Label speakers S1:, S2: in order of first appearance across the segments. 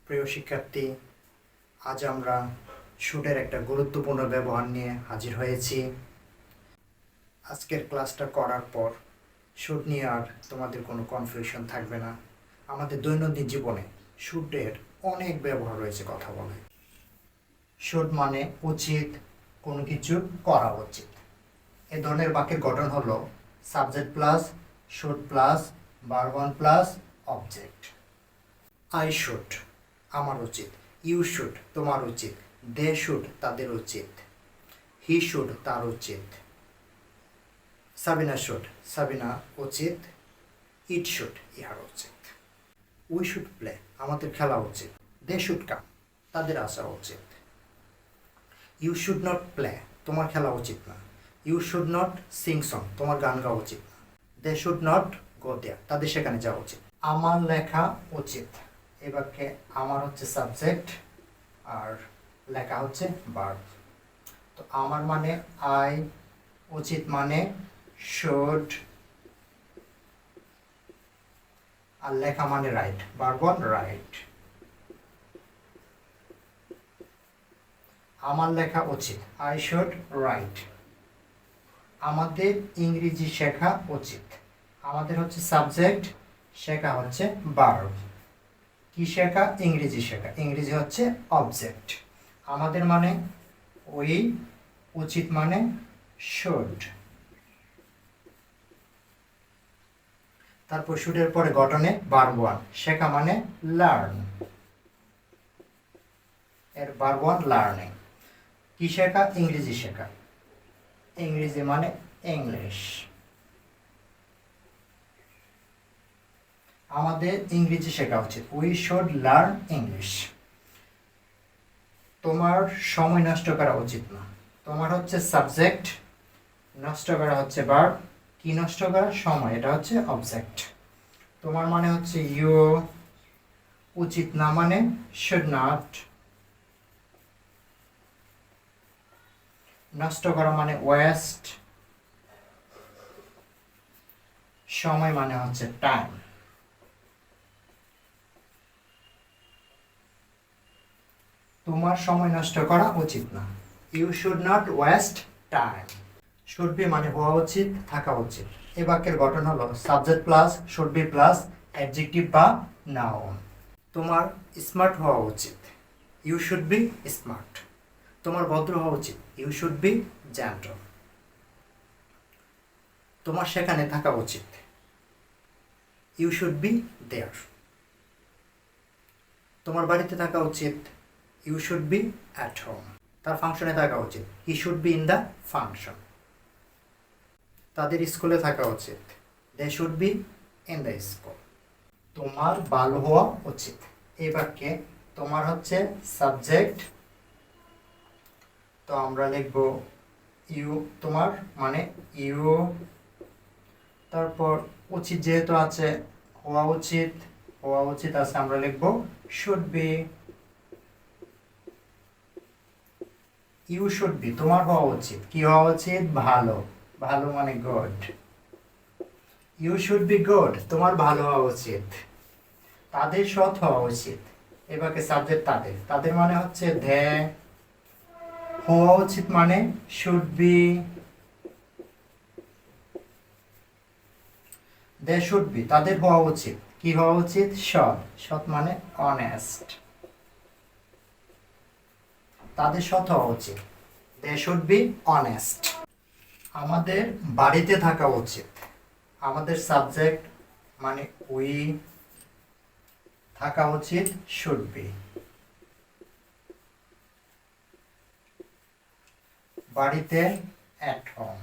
S1: প্রিয় শিক্ষার্থী, আজ আমরা শুটের একটা গুরুত্বপূর্ণ ব্যবহার নিয়ে হাজির হয়েছি। আজকের ক্লাসটা করার পর শুট নিয়ে আর তোমাদের কোনো কনফিউশন থাকবে না। আমাদের দৈনন্দিন জীবনে শুটের অনেক ব্যবহার রয়েছে কথা বলে। শুট মানে উচিত, কোনো কিছু করা উচিত। এ ধরনের বাক্যের গঠন হলো subject plus should plus verb one plus object. I should আমার উচিত, ইউ শুড তোমার উচিত, দে শুড তাদের উচিত, হি শুড তার উচিত, সাবিনা শুড সাবিনা উচিত, ইট শুড ইহার উচিত। উই শুড প্লে আমাদের খেলা উচিত, দে শুড কাম তাদের আসা উচিত। ইউ শুড নট প্লে তোমার খেলা উচিত না, you should not sing song তোমার গান গাওয়া উচিত না, দে শুড নট গো দেয়ার তাদের সেখানে যাওয়া উচিত। আমার লেখা উচিত, এই বাক্যে আমার হচ্ছে সাবজেক্ট আর লেখা হচ্ছে ভার্ব। তো আমার মানে আই, উচিত মানে শুড, আর লেখা মানে রাইট, ভার্ব ওয়ান রাইট। আমার লেখা উচিত, আই শুড রাইট। আমাদের ইংরেজি শেখা উচিত, আমাদের হচ্ছে সাবজেক্ট, শেখা হচ্ছে ভার্ব। কি শেখা? ইংরেজি শেখা, ইংরেজি হচ্ছে অবজেক্ট। আমাদের মানে ওই, উচিত মানে শুড। তারপর শুডের পরে গঠনে ভার্ব ওয়ান, শেখা মানে লার্ন, এর ভার্ব ওয়ান লার্নিং। কি শেখা? ইংরেজি শেখা, ইংরেজি মানে ইংলিশ। আমাদের ইংরেজি শেখা উচিত, উই শুড লার্ন ইংলিশ। তোমার সময় নষ্ট করা উচিত না, তোমার হচ্ছে সাবজেক্ট, নষ্ট করা হচ্ছে ভার্ব। কি নষ্ট করা? সময়, এটা হচ্ছে অবজেক্ট। তোমার মানে হচ্ছে ইউ, উচিত না মানে শুড নট, নষ্ট করা মানে ওয়েস্ট, সময় মানে হচ্ছে টাইম। তোমার সময় নষ্ট করা উচিত না, you should not waste time. Should be মানে হওয়া উচিত, থাকা উচিত। এ বাক্যের গঠন হলো subject plus should be plus adjective বা নাউন। তোমার স্মার্ট হওয়া উচিত, ইউ শুড বি স্মার্ট। তোমার ভদ্র হওয়া উচিত, ইউ শুড বি জেন্টল। তোমার সেখানে থাকা উচিত, ইউ শুড বি দেয়ার। তোমার বাড়িতে থাকা উচিত, you should be at home. তার ফাংশনে থাকা উচিত, he should be in the function. তাদের স্কুলে থাকা উচিত, they should be in the school. তোমার ভালো হওয়া উচিত, এই বাক্যে তোমার হচ্ছে সাবজেক্ট, তো আমরা লিখব ইউ, তোমার মানে ইউ। তারপর উচিত যেহেতু আছে, হওয়া উচিত, হওয়া উচিত আছে, আমরা লিখব should be. You should be তোমার হওয়া উচিত, কি হওয়া উচিত? ভালো, ভালো মানে good. You should be good তোমার ভালো হওয়া উচিত। তাদের সৎ হওয়া উচিত, এবারে সাবজেক্ট তাদের, তাদের মানে হচ্ছে দে। হওয়া উচিত মানে should be, they should be তাদের হওয়া উচিত, কি হওয়া উচিত? সৎ, সৎ মানে অনেস্ট। তাদের সৎ হওয়া উচিত, দে শুড বি অনেস্ট। আমাদের বাড়িতে থাকা উচিত, আমাদের সাবজেক্ট মানে উই, থাকা উচিত শুড বি। বাড়িতে অ্যাট হোম,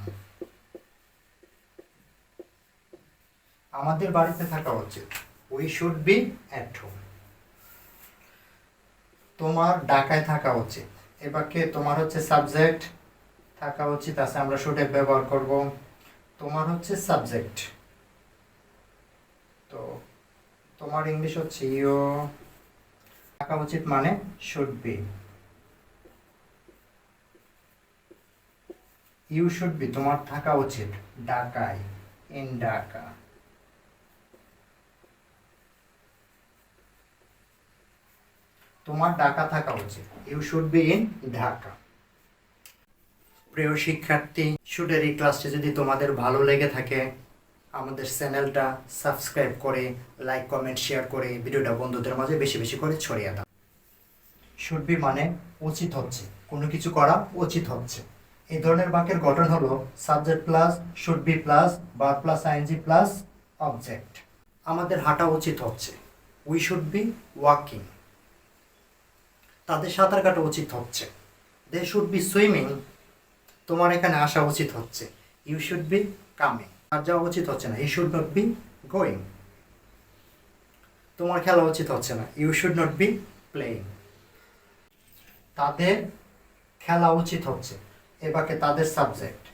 S1: আমাদের বাড়িতে থাকা উচিত, we should be at home. তোমার ঢাকায় থাকা উচিত, এ বাক্যে তোমার হচ্ছে সাবজেক্ট, থাকা উচিত আছে, আমরা শুডে ব্যবহার করব। তোমার হচ্ছে সাবজেক্ট, তো তোমার ইংলিশ হচ্ছে ইউ, থাকা উচিত মানে should be. You should be তোমার থাকা উচিত ঢাকায়, ইন ঢাকা। তোমার ঢাকা থাকা উচিত, you should be in Dhaka. প্রিয় শিক্ষার্থী, শুডের এই ক্লাসটি যদি তোমাদের ভালো লেগে থাকে আমাদের চ্যানেলটা সাবস্ক্রাইব করে লাইক কমেন্ট শেয়ার করে ভিডিওটা বন্ধুদের মাঝে বেশি বেশি করে ছড়িয়ে দাও। শুড বি মানে উচিত হচ্ছে, কোনো কিছু করা উচিত হচ্ছে। এই ধরনের বাক্যের গঠন হলো subject plus should be plus verb plus I N G plus object. আমাদের হাঁটা উচিত হচ্ছে, উই শুড বি ওয়াকিং। তাদের সাঁতার কাটা উচিত হচ্ছে, দে শুড বি সুইমিং। তোমার এখানে আসা উচিত হচ্ছে, ইউ শুড বি কামিং। আর যাওয়া উচিত হচ্ছে না, he should not be going. তোমার খেলা উচিত হচ্ছে না, you should not be playing. তাদের খেলা উচিত হচ্ছে, এ বাক্যে তাদের সাবজেক্ট,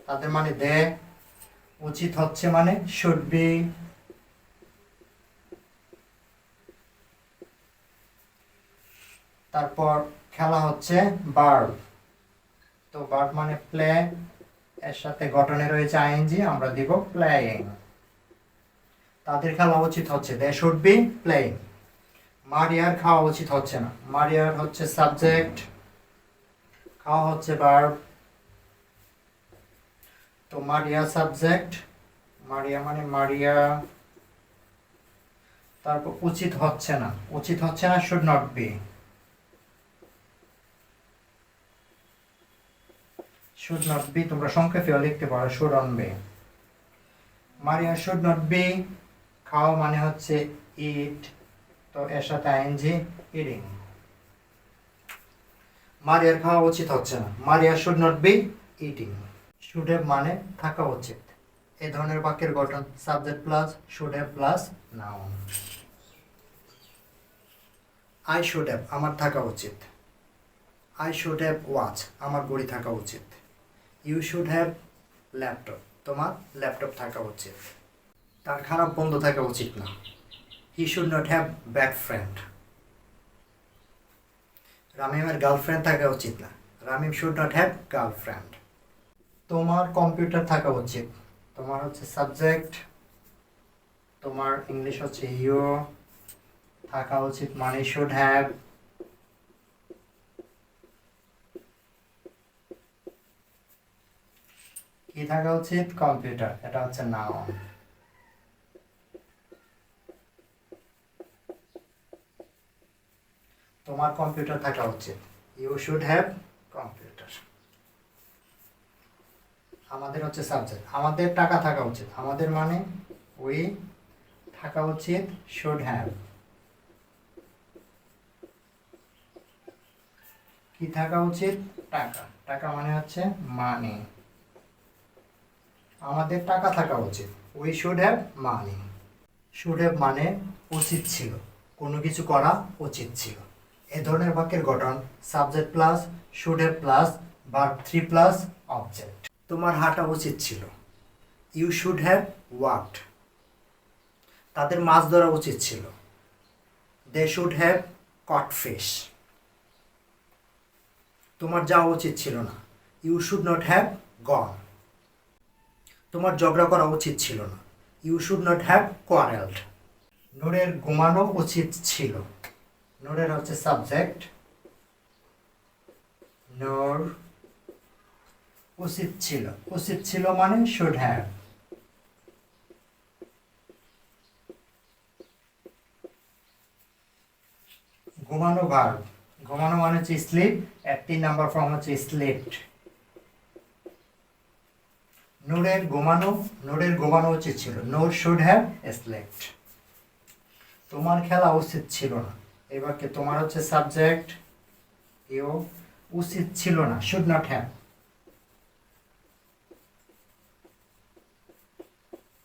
S1: তাদের মানে দে, উচিত হচ্ছে মানে শুড বি। তারপর খেলা হচ্ছে ভার্ব, তো ভার্ব মানে প্লে, এর সাথে গঠনে রয়েছে আইএনজি, আমরা দিব প্লেয়িং। তাদের খেলা উচিত হচ্ছে, দে শুড বি প্লেয়িং। মারিয়ার খাওয়া উচিত হচ্ছে না, মারিয়ার হচ্ছে সাবজেক্ট, খাওয়া হচ্ছে ভার্ব, তো মারিয়া সাবজেক্ট, মারিয়া মানে মারিয়া। তারপর উচিত হচ্ছে না, উচিত হচ্ছে না should not be, should not be তোমরা সংক্ষেপেও লিখতে পারো শুড অন বি। মারিয়া শুড নট বি, খাওয়া মানে হচ্ছে ইট, তো এর সাথে আইএনজি ইটিং। মারিয়ার খাওয়া উচিত হচ্ছে না, মারিয়া should not be eating. Should have মানে থাকা উচিত। এই ধরনের বাক্যের গঠন subject plus should have plus noun. I should have আমার থাকা উচিত, আই শুড হ্যাভ ওয়াচ আমার ঘড়ি থাকা উচিত। ইউ শুড হ্যাভ ল্যাপটপ তোমার ল্যাপটপ থাকা উচিত। তার খারাপ বন্ধু থাকা উচিত না, he should not have bad friend. রামিমের গার্লফ্রেন্ড থাকা উচিত না, Ramim should not have girlfriend. তোমার কম্পিউটার থাকা উচিত, তোমার হচ্ছে সাবজেক্ট, তোমার ইংলিশ হচ্ছে ইউ, থাকা উচিত মানে শুড হ্যাভ। কি থাকা উচিত, কম্পিউটার, এটা হচ্ছে নাউন। তোমার কম্পিউটার থাকা উচিত, ইউ শুড হ্যাভ কম্পিউটার। আমাদের হচ্ছে সাবজেক্ট, আমাদের টাকা থাকা উচিত, আমাদের মানে উই, থাকা উচিত শুড হ্যাভ। কি থাকা উচিত, টাকা, টাকা মানে হচ্ছে মানি। আমাদের টাকা থাকা উচিত, we should have money. Should have মানে উচিত ছিল, কোনো কিছু করা উচিত ছিল। এ ধরনের বাক্যের গঠন subject plus should have plus verb 3 plus object. তোমার হাঁটা উচিত ছিল, ইউ শুড হ্যাভ ওয়াকড। তাদের মাছ ধরা উচিত ছিল, they should have caught fish. তোমার যাওয়া উচিত ছিল না, you should not have gone. তোমার ঝগড়া করা উচিত ছিল না, you should not have quarrelled. নূরের ঘুমানো উচিত ছিল, নূরের হচ্ছে সাবজেক্ট, নূর উচিত ছিল, উচিত ছিল মানে শুড হ্যাভ। ঘুমানো ভার্ব, ঘুমানো মানে হচ্ছে স্লিপ, এর 3 নাম্বার ফর্ম হচ্ছে স্লিপড। নূরের ঘুমানো, নূরের ঘুমানো উচিত ছিল, নূর শুড হ্যাভ স্লেপ্ট। তোমার খেলা উচিত ছিল না, এবার কি তোমার হচ্ছে সাবজেক্ট, ইউ, উচিত ছিল না should not have,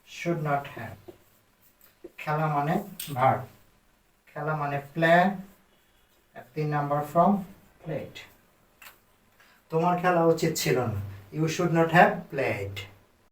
S1: should not have. খেলা মানে ভার্ব, খেলা মানে প্লে, 3 নাম্বার ফর্ম প্লেড। তোমার খেলা উচিত ছিল না, you should not have played.